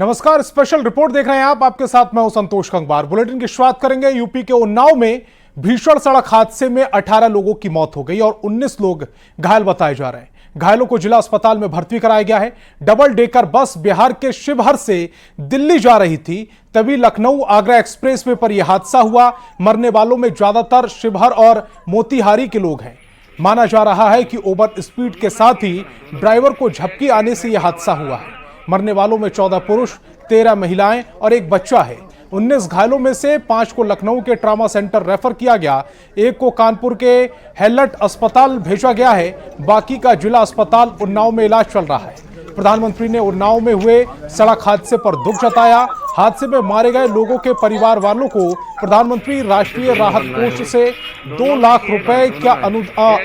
नमस्कार, special report देख रहे हैं आप। आपके साथ मैं हूं संतोष कंगवार। बुलेटिन की शुरुआत करेंगे यूपी के उन्नाव में भीषण सड़क हादसे में 18 लोगों की मौत हो गई और 19 लोग घायल बताए जा रहे हैं। घायलों को जिला अस्पताल में भर्ती कराया गया है। डबल डेकर बस बिहार के शिवहर से दिल्ली जा रही थी, तभी लखनऊ आगरा एक्सप्रेसवे पर यह हादसा हुआ। मरने वालों में ज्यादातर शिवहर और मोतिहारी के लोग हैं। माना जा रहा है कि ओवर स्पीड के साथ ही ड्राइवर को झपकी आने से यह हादसा हुआ है। मरने वालों में 14 पुरुष, 13 महिलाएं और एक बच्चा है। 19 घायलों में से 5 को लखनऊ के ट्रॉमा सेंटर रेफर किया गया, एक को कानपुर के हेलट अस्पताल भेजा गया है। बाकी का जिला अस्पताल उन्नाव में इलाज चल रहा है। प्रधानमंत्री ने उन्नाव में हुए सड़क हादसे पर दुख जताया। हादसे में मारे गए लोगों के परिवार वालों को प्रधानमंत्री राष्ट्रीय राहत कोष से 2 लाख रुपए का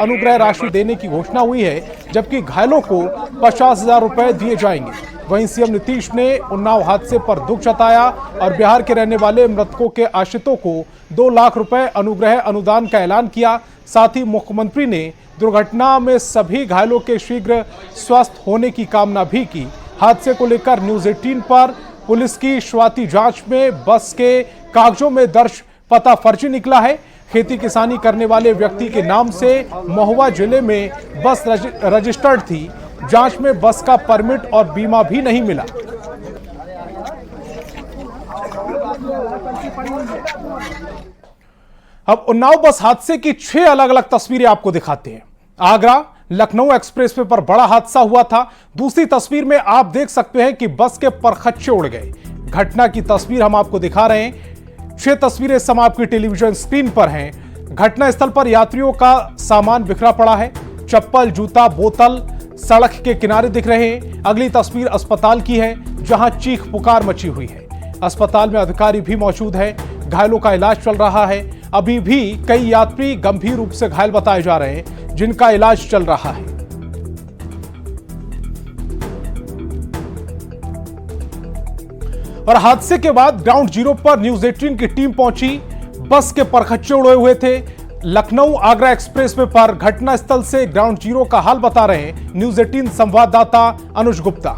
अनुग्रह राशि देने की घोषणा हुई है, जबकि घायलों को 50,000 रुपए दिए जाएंगे। वहीं सीएम नीतीश ने उन्नाव हादसे पर दुख जताया और बिहार के रहने वाले मृतकों के आश्रितों को 2 लाख रुपए अनुग्रह अनुदान का ऐलान किया। साथ ही मुख्यमंत्री ने दुर्घटना में सभी घायलों के शीघ्र स्वस्थ होने की कामना भी की। हादसे को लेकर न्यूज 18 पर पुलिस की शुरुआती जांच में बस के कागजों में दर्ज पता फर्जी निकला है। खेती किसानी करने वाले व्यक्ति के नाम से महुआ जिले में बस रजिस्टर्ड थी। जांच में बस का परमिट और बीमा भी नहीं मिला। अब उन्नाव बस हादसे की 6 अलग अलग तस्वीरें आपको दिखाते हैं। आगरा लखनऊ एक्सप्रेसवे पर बड़ा हादसा हुआ था। दूसरी तस्वीर में आप देख सकते हैं कि बस के परखच्चे उड़ गए। घटना की तस्वीर हम आपको दिखा रहे हैं। 6 तस्वीरें सम आपकी टेलीविजन स्क्रीन पर हैं। घटना स्थल पर यात्रियों का सामान बिखरा पड़ा है। चप्पल, जूता, बोतल सड़क के किनारे दिख रहे हैं। अगली तस्वीर अस्पताल की है, जहां चीख पुकार मची हुई है। अस्पताल में अधिकारी भी मौजूद है। घायलों का इलाज चल रहा है। अभी भी कई यात्री गंभीर रूप से घायल बताए जा रहे हैं, जिनका इलाज चल रहा है। और हादसे के बाद ग्राउंड जीरो पर न्यूज 18 की टीम पहुंची। बस के परखच्चे उड़े हुए थे। लखनऊ आगरा एक्सप्रेसवे पर घटना स्थल से ग्राउंड जीरो का हाल बता रहे हैं न्यूज 18 संवाददाता अनुज गुप्ता।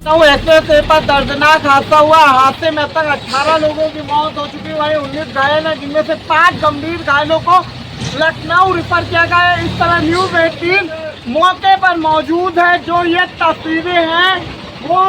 लखनऊ एक्सप्रेसवे पर दर्दनाक हादसा हुआ। हादसे में अब तक 18 लोगों की मौत हो चुकी है, 19 घायल हैं, जिनमें से 5 गंभीर घायलों को लखनऊ रेफर किया गया है। इस तरह न्यूज 18 मौके पर मौजूद है। जो ये तस्वीरें हैं वो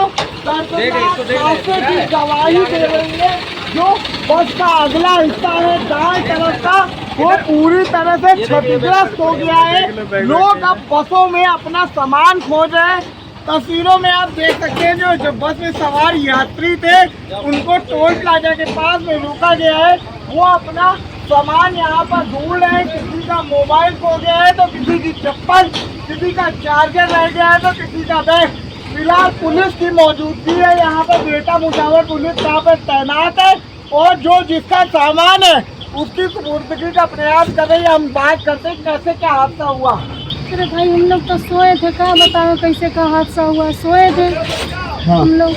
दर्दनाक हादसे की गवाही दे रही है। जो बस का अगला हिस्सा है दाएं तरफ का, वो पूरी तरह से क्षतिग्रस्त हो गया है। लोग अब बसों में अपना सामान खोज रहे हैं। तस्वीरों में आप देख सकते हैं जो बस में सवार यात्री थे, उनको टोल प्लाजा के पास में रोका गया है। वो अपना सामान यहाँ पर ढूंढ रहे हैं। किसी का मोबाइल खो गया है तो किसी की चप्पल, किसी का चार्जर रह गया है तो किसी का बैग। फिलहाल पुलिस की मौजूदगी है यहाँ पर। बेटा मुशावर पुलिस यहाँ पर तैनात है और जो जिसका सामान है उसकी सुपुर्दगी का प्रयास कर रही है। हम बात करते हैं कैसे क्या हादसा हुआ। अरे भाई, हम लोग तो सोए थे, क्या बताओ कैसे का हादसा हुआ। सोए थे हम लोग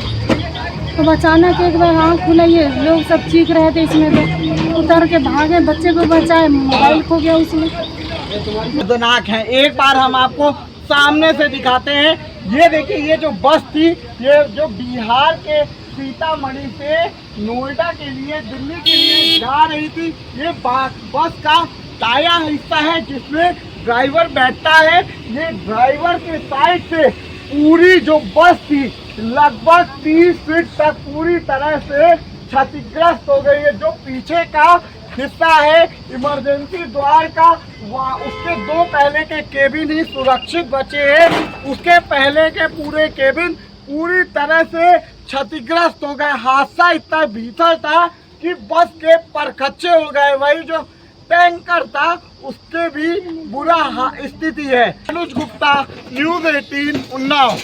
तो अचानक एक बार आँख खुलाइए, लोग सब चीख रहे थे। इसमें तो उतर के भागे, बच्चे को बचाए, मोबाइल खो गया उसमें। दर्दनाक है। एक बार हम आपको सामने से दिखाते हैं। ये देखिए, ये जो बस थी, ये जो बिहार के सीतामढ़ी से नोएडा के लिए, दिल्ली के लिए जा रही थी। ये बस का टाया हिस्सा है जिसमें ड्राइवर बैठता है। ये ड्राइवर के साइड से पूरी जो बस थी लगभग 30 फीट तक पूरी तरह से क्षतिग्रस्त हो गई है। जो पीछे का हिस्सा है इमरजेंसी द्वार का, वहाँ उसके 2 पहले के केबिन ही सुरक्षित बचे हैं। उसके पहले के पूरे केबिन पूरी तरह से क्षतिग्रस्त हो गए। हादसा इतना भीषण था कि बस के परखच्चे उड़ गए। वही जो टैंकर था उसके भी बुरा स्थिति है। अनुज गुप्ता, न्यूज 18 उन्नाव।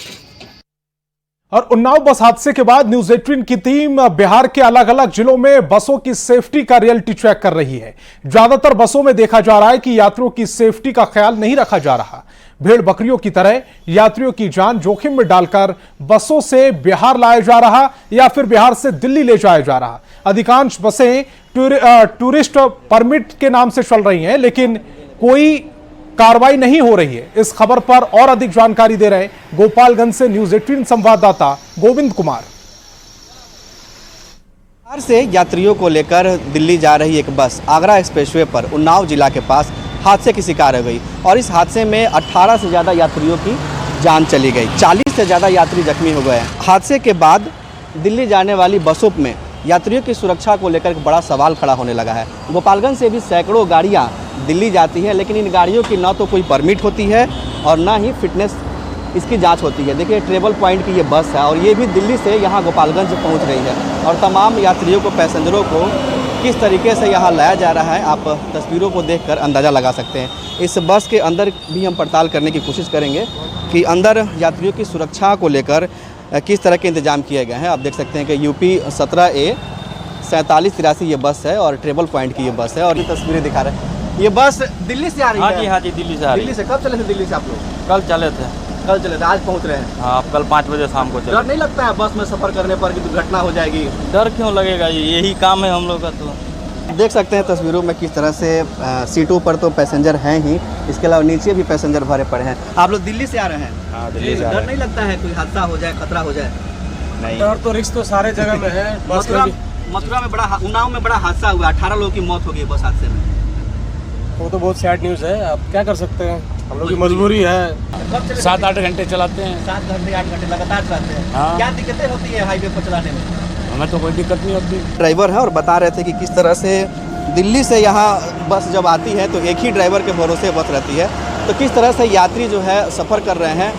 और उन्नाव बस हादसे के बाद न्यूज 18 की टीम बिहार के अलग अलग जिलों में बसों की सेफ्टी का रियलिटी चेक कर रही है। ज्यादातर बसों में देखा जा रहा है कि यात्रियों की सेफ्टी का ख्याल नहीं रखा जा रहा। भेड़ बकरियों की तरह यात्रियों की जान जोखिम में डालकर बसों से बिहार लाया जा रहा या फिर बिहार से दिल्ली ले जाया जा रहा। अधिकांश बसें टूरिस्ट परमिट के नाम से चल रही हैं, लेकिन कोई कार्रवाई नहीं हो रही है। इस खबर पर और अधिक जानकारी दे रहे गोपालगंज से न्यूज 18 संवाददाता गोविंद कुमार। बिहार से यात्रियों को लेकर दिल्ली जा रही एक बस आगरा एक्सप्रेसवे पर उन्नाव जिला के पास हादसे की शिकार हो गई और इस हादसे में 18 से ज़्यादा यात्रियों की जान चली गई, 40 से ज़्यादा यात्री जख्मी हो गए हैं। हादसे के बाद दिल्ली जाने वाली बसों में यात्रियों की सुरक्षा को लेकर एक बड़ा सवाल खड़ा होने लगा है। गोपालगंज से भी सैकड़ों गाड़ियाँ दिल्ली जाती हैं, लेकिन इन गाड़ियों की ना तो कोई परमिट होती है और ना ही फिटनेस इसकी जांच होती है। देखिए ट्रेवल पॉइंट की ये बस है और ये भी दिल्ली से यहाँ गोपालगंज पहुँच रही है और तमाम यात्रियों को, पैसेंजरों को किस तरीके से यहाँ लाया जा रहा है आप तस्वीरों को देखकर अंदाज़ा लगा सकते हैं। इस बस के अंदर भी हम पड़ताल करने की कोशिश करेंगे कि अंदर यात्रियों की सुरक्षा को लेकर किस तरह के इंतजाम किए गए हैं। आप देख सकते हैं कि यूपी 17A 4783 ये बस है और ट्रेवल पॉइंट की ये बस है और ये तस्वीरें दिखा रहे हैं। ये बस दिल्ली से आ रही है? हाँ जी दिल्ली से आ रही है। दिल्ली से कब चले थे? दिल्ली से आप लोग कल चले थे। कल चले थे, आज पहुंच रहे हैं? हाँ, आप कल 5 बजे शाम को चले। डर नहीं लगता है बस में सफ़र करने पर कि दुर्घटना हो जाएगी? डर क्यों लगेगा, यही काम है हम लोग का। तो देख सकते हैं तस्वीरों में किस तरह से सीटों पर तो पैसेंजर हैं ही, इसके अलावा नीचे भी पैसेंजर भरे पड़े हैं। आप लोग दिल्ली से आ रहे हैं? हाँ, दिल्ली से आ डर रहे नहीं लगता है कोई हादसा हो जाए, खतरा हो जाए? नहीं, डर तो रिस्क तो सारे जगह में है। मथुरा में बड़ा, उन्नाव में बड़ा हादसा हुआ, 18 लोगों की मौत हो गई बस हादसे में। वो तो बहुत सैड न्यूज़ है, आप क्या कर सकते हैं, हम लोग की मजबूरी है। 7-8 घंटे चलाते हैं। 7 घंटे 8 घंटे लगातार चलाते हैं। हाँ। क्या दिक्कतें होती है हाईवे पर चलाने में? हमें तो कोई दिक्कत नहीं होती। ड्राइवर है और बता रहे थे कि किस तरह से दिल्ली से यहाँ बस जब आती है तो एक ही ड्राइवर के भरोसे बस रहती है, तो किस तरह से यात्री जो है सफ़र कर रहे हैं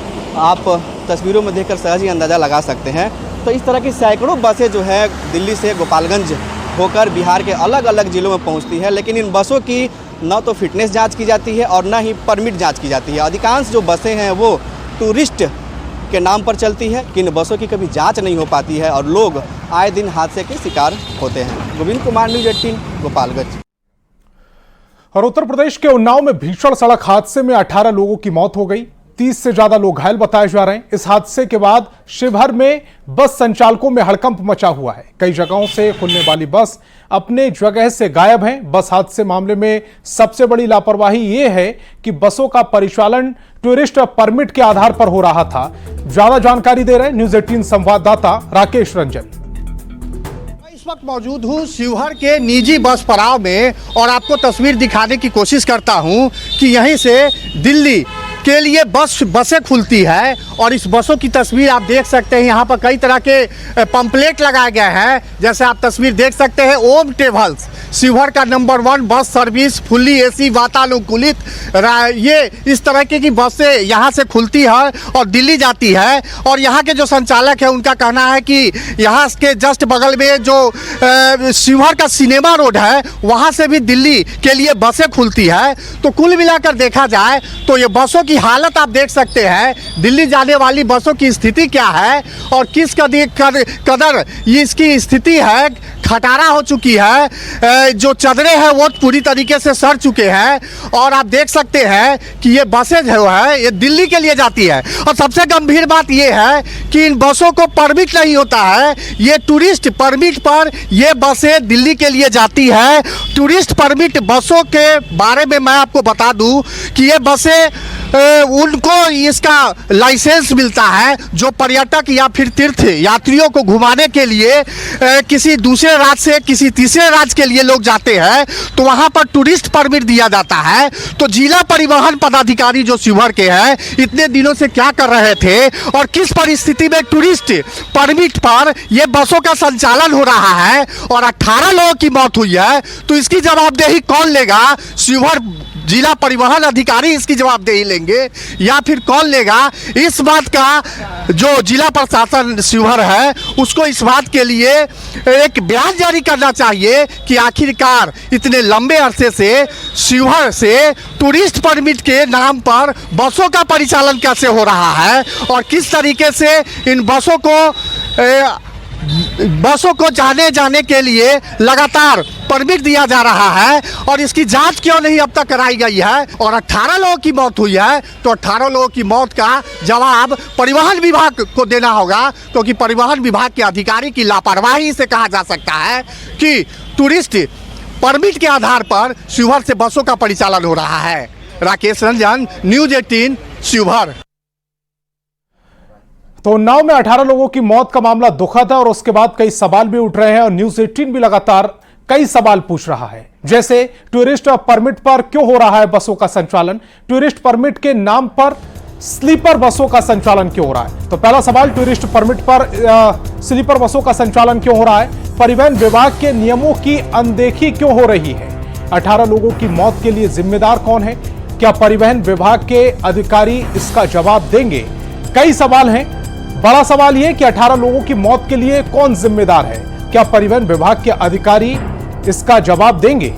आप तस्वीरों में देखकर सहज ही अंदाज़ा लगा सकते हैं। तो इस तरह की सैकड़ों बसें जो है दिल्ली से गोपालगंज होकर बिहार के अलग अलग ज़िलों में पहुँचती है, लेकिन इन बसों की न तो फिटनेस जांच की जाती है और न ही परमिट जांच की जाती है। अधिकांश जो बसें हैं वो टूरिस्ट के नाम पर चलती है कि इन बसों की कभी जांच नहीं हो पाती है और लोग आए दिन हादसे के शिकार होते हैं। गोविंद कुमार, न्यूज 18 गोपालगंज। और उत्तर प्रदेश के उन्नाव में भीषण सड़क हादसे में 18 लोगों की मौत हो गई, 30 से ज्यादा लोग घायल बताए जा रहे हैं। इस हादसे के बाद शिवहर में बस संचालकों में हड़कंप मचा हुआ है। कई जगहों से खुलने वाली बस अपने जगह से गायब हैं। बस हादसे मामले में सबसे बड़ी लापरवाही यह है कि बसों का परिचालन टूरिस्ट परमिट के आधार पर हो रहा था। ज्यादा जानकारी दे रहे हैं न्यूज 18 संवाददाता राकेश रंजन। इस वक्त मौजूद हूँ शिवहर के निजी बस पड़ाव में और आपको तस्वीर दिखाने की कोशिश करता हूँ कि यहीं से दिल्ली के लिए बसें खुलती है और इस बसों की तस्वीर आप देख सकते हैं। यहाँ पर कई तरह के पंपलेट लगाए गए हैं, जैसे आप तस्वीर देख सकते हैं। ओम ट्रेवल्स शिवहर का number 1 bus service, fully AC, वातानुकूलित, ये इस तरह की बसें यहाँ से खुलती है और दिल्ली जाती है। और यहाँ के जो संचालक है उनका कहना है कि यहाँ के जस्ट बगल में जो शिवहर का सिनेमा रोड है वहाँ से भी दिल्ली के लिए बसें खुलती है। तो कुल मिलाकर देखा जाए तो ये बसों की हालत आप देख सकते हैं। दिल्ली जाने वाली बसों की स्थिति क्या है और किस कदर इसकी स्थिति है, खटारा हो चुकी है। जो चदरें हैं वो पूरी तरीके से सड़ चुके हैं और आप देख सकते हैं कि ये बसें जो है ये दिल्ली के लिए जाती है। और सबसे गंभीर बात ये है कि इन बसों को परमिट नहीं होता है। ये टूरिस्ट परमिट पर ये बसें दिल्ली के लिए जाती है। टूरिस्ट परमिट बसों के बारे में मैं आपको बता दूं कि ये बसें उनको इसका लाइसेंस मिलता है जो पर्यटक या फिर तीर्थ यात्रियों को घुमाने के लिए किसी दूसरे राज्य से किसी तीसरे राज्य के लिए लोग जाते हैं तो वहां पर टूरिस्ट परमिट दिया जाता है। तो जिला परिवहन पदाधिकारी जो शिवहर के हैं इतने दिनों से क्या कर रहे थे और किस परिस्थिति में टूरिस्ट परमिट पर यह बसों का संचालन हो रहा है और 18 लोगों की मौत हुई है, तो इसकी जवाबदेही कौन लेगा? शिवहर जिला परिवहन अधिकारी इसकी जवाबदेही लेंगे या फिर कौन लेगा? इस बात का जो जिला प्रशासन शिवहर है उसको इस बात के लिए एक बयान जारी करना चाहिए कि आखिरकार इतने लंबे अरसे से शिवहर से टूरिस्ट परमिट के नाम पर बसों का परिचालन कैसे हो रहा है और किस तरीके से इन बसों को जाने के लिए लगातार परमिट दिया जा रहा है और इसकी जांच क्यों नहीं अब तक कराई गई है। और 18 लोगों की मौत हुई है तो 18 लोगों की मौत का जवाब परिवहन विभाग को देना होगा, क्योंकि परिवहन विभाग के अधिकारी की लापरवाही से कहा जा सकता है कि टूरिस्ट परमिट के आधार पर शिवहर से बसों का परिचालन हो रहा है। राकेश रंजन, न्यूज 18 शिवहर। तो उन्नाव में 18 लोगों की मौत का मामला दुखद है और उसके बाद कई सवाल भी उठ रहे हैं और न्यूज 18 भी लगातार कई सवाल पूछ रहा है, जैसे टूरिस्ट परमिट पर क्यों हो रहा है बसों का संचालन, टूरिस्ट परमिट के नाम पर स्लीपर बसों का संचालन क्यों हो रहा है। तो पहला सवाल, टूरिस्ट परमिट पर स्लीपर बसों का संचालन क्यों हो रहा है, परिवहन विभाग के नियमों की अनदेखी क्यों हो रही है, 18 लोगों की मौत के लिए जिम्मेदार कौन है, क्या परिवहन विभाग के अधिकारी इसका जवाब देंगे। कई सवाल हैं। बड़ा सवाल यह कि 18 लोगों की मौत के लिए कौन जिम्मेदार है, क्या परिवहन विभाग के अधिकारी इसका जवाब देंगे।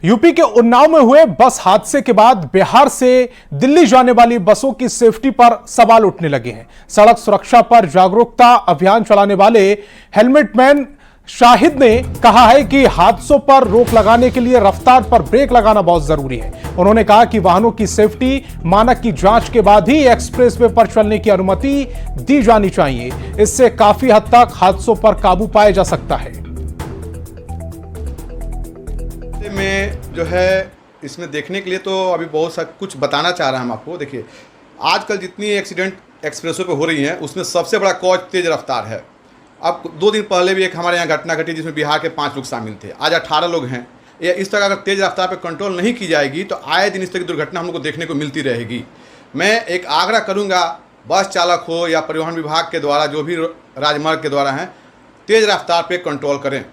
यूपी के उन्नाव में हुए बस हादसे के बाद बिहार से दिल्ली जाने वाली बसों की सेफ्टी पर सवाल उठने लगे हैं। सड़क सुरक्षा पर जागरूकता अभियान चलाने वाले हेलमेट मैन शाहिद ने कहा है कि हादसों पर रोक लगाने के लिए रफ्तार पर ब्रेक लगाना बहुत जरूरी है। उन्होंने कहा कि वाहनों की सेफ्टी मानक की जांच के बाद ही एक्सप्रेसवे पर चलने की अनुमति दी जानी चाहिए। इससे काफी हद तक हादसों पर काबू पाया जा सकता है। में जो है इसमें देखने के लिए तो अभी बहुत सा कुछ बताना चाह रहे हैं हम आपको। देखिए, आजकल जितनी एक्सीडेंट एक्सप्रेसवे पे हो रही हैं उसमें सबसे बड़ा कॉज तेज रफ्तार है। अब 2 दिन पहले भी एक हमारे यहाँ घटना घटी जिसमें बिहार के 5 लोग शामिल थे, आज 18 लोग हैं। या इस तरह अगर तेज़ रफ्तार पे कंट्रोल नहीं की जाएगी तो आए दिन इस तरह की दुर्घटना हम लोग को देखने को मिलती रहेगी। मैं एक आग्रह करूँगा, बस चालक हो या परिवहन विभाग के द्वारा जो भी राजमार्ग के द्वारा हैं, तेज़ रफ्तार पे कंट्रोल करें।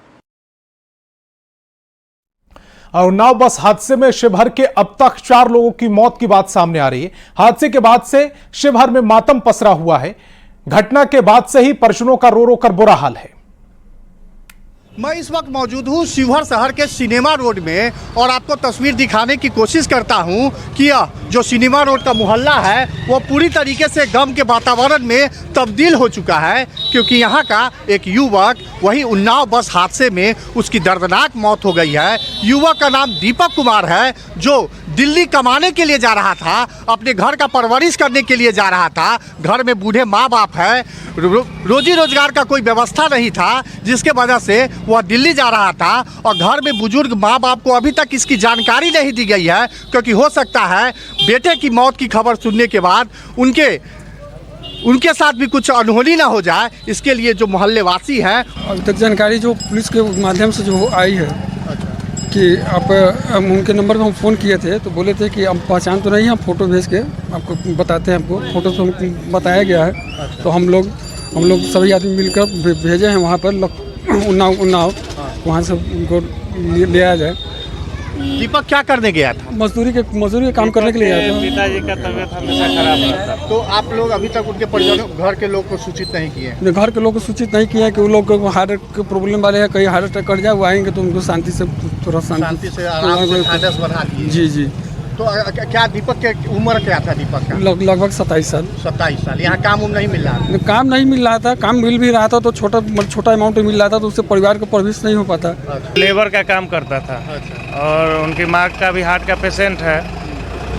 और उन्नाव बस हादसे में शिवहर के अब तक 4 लोगों की मौत की बात सामने आ रही है। हादसे के बाद से शिवहर में मातम पसरा हुआ है। घटना के बाद से ही परिजनों का रो रो कर बुरा हाल है। मैं इस वक्त मौजूद हूँ शिवहर शहर के सिनेमा रोड में और आपको तस्वीर दिखाने की कोशिश करता हूँ कि यह जो सिनेमा रोड का मोहल्ला है वो पूरी तरीके से गम के वातावरण में तब्दील हो चुका है, क्योंकि यहाँ का एक युवक वही उन्नाव बस हादसे में उसकी दर्दनाक मौत हो गई है। युवक का नाम दीपक कुमार है, जो दिल्ली कमाने के लिए जा रहा था, अपने घर का परवरिश करने के लिए जा रहा था। घर में बूढ़े माँ बाप है, रोजी रोजगार का कोई व्यवस्था नहीं था, जिसके वजह से वह दिल्ली जा रहा था और घर में बुजुर्ग माँ बाप को अभी तक इसकी जानकारी नहीं दी गई है, क्योंकि हो सकता है बेटे की मौत की खबर सुनने के बाद उनके साथ भी कुछ अनहोनी ना हो जाए, इसके लिए जो मोहल्ले वासी हैं। अभी तक जानकारी जो पुलिस के माध्यम से जो आई है कि आप उनके नंबर पे हम फ़ोन किए थे तो बोले थे कि हम पहचान तो नहीं, हम फ़ोटो भेज के आपको बताते हैं। आपको फ़ोटो तो हमको बताया गया है। तो हम लोग सभी आदमी मिलकर भेजे हैं वहाँ पर उन्नाव वहाँ से उनको ले आया जाए। दीपक क्या करने गया था? मजदूरी के काम करने के लिए गया था। पिताजी का तबीयत हमेशा खराब रहता। तो आप लोग अभी तक उनके परिजनों घर के लोग को सूचित नहीं किए हैं? घर के लोग को सूचित नहीं किया कि वो लोग हार्ट के प्रॉब्लम वाले हैं, कहीं हार्ट अटैक कर जाए, वो आएंगे तो उनको शांति से थोड़ा शांति से आराम से फायदा बढ़ा दिए। जी। तो क्या दीपक के उम्र क्या था? दीपक का लगभग 27 साल। 27 साल। यहाँ काम नहीं मिल रहा था? काम नहीं मिल रहा था। काम मिल भी रहा था तो छोटा अमाउंट मिल रहा था, तो उससे परिवार को परवरिश नहीं हो पाता। लेबर का काम करता था और उनकी माँ का भी हार्ट का पेशेंट है,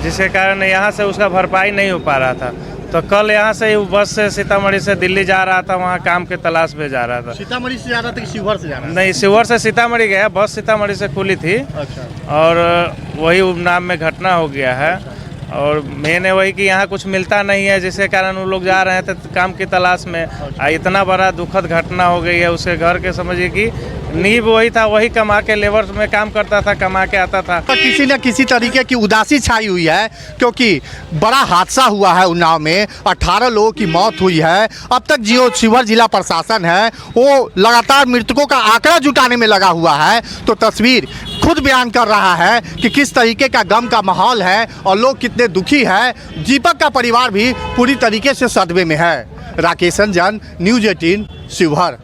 जिसके कारण यहाँ से उसका भरपाई नहीं हो पा रहा था। तो कल यहाँ से बस से सीतामढ़ी से दिल्ली जा रहा था, वहाँ काम के तलाश में जा रहा था। सीतामढ़ी से जा रहा था कि शिवहर से जा रहा था? नहीं, शिवहर से सीतामढ़ी गया। बस सीतामढ़ी से खुली थी। अच्छा। और वही उन्नाव में घटना हो गया है। और मेन है वही कि यहाँ कुछ मिलता नहीं है, जिसके कारण वो लोग जा रहे थे काम की तलाश में। इतना बड़ा दुखद घटना हो गई है। उसके घर के समझिए कि नींव वही था, वही कमा के लेबर में काम करता था, कमा के आता था। किसी न किसी तरीके की उदासी छाई हुई है, क्योंकि बड़ा हादसा हुआ है उन्नाव में, 18 लोगों की मौत हुई है। अब तक जो शिवहर जिला प्रशासन है वो लगातार मृतकों का आंकड़ा जुटाने में लगा हुआ है। तो तस्वीर खुद बयान कर रहा है कि किस तरीके का गम का माहौल है और लोग कितने दुखी है। दीपक का परिवार भी पूरी तरीके से सदमे में है। राकेश रंजन, न्यूज 18 शिवहर।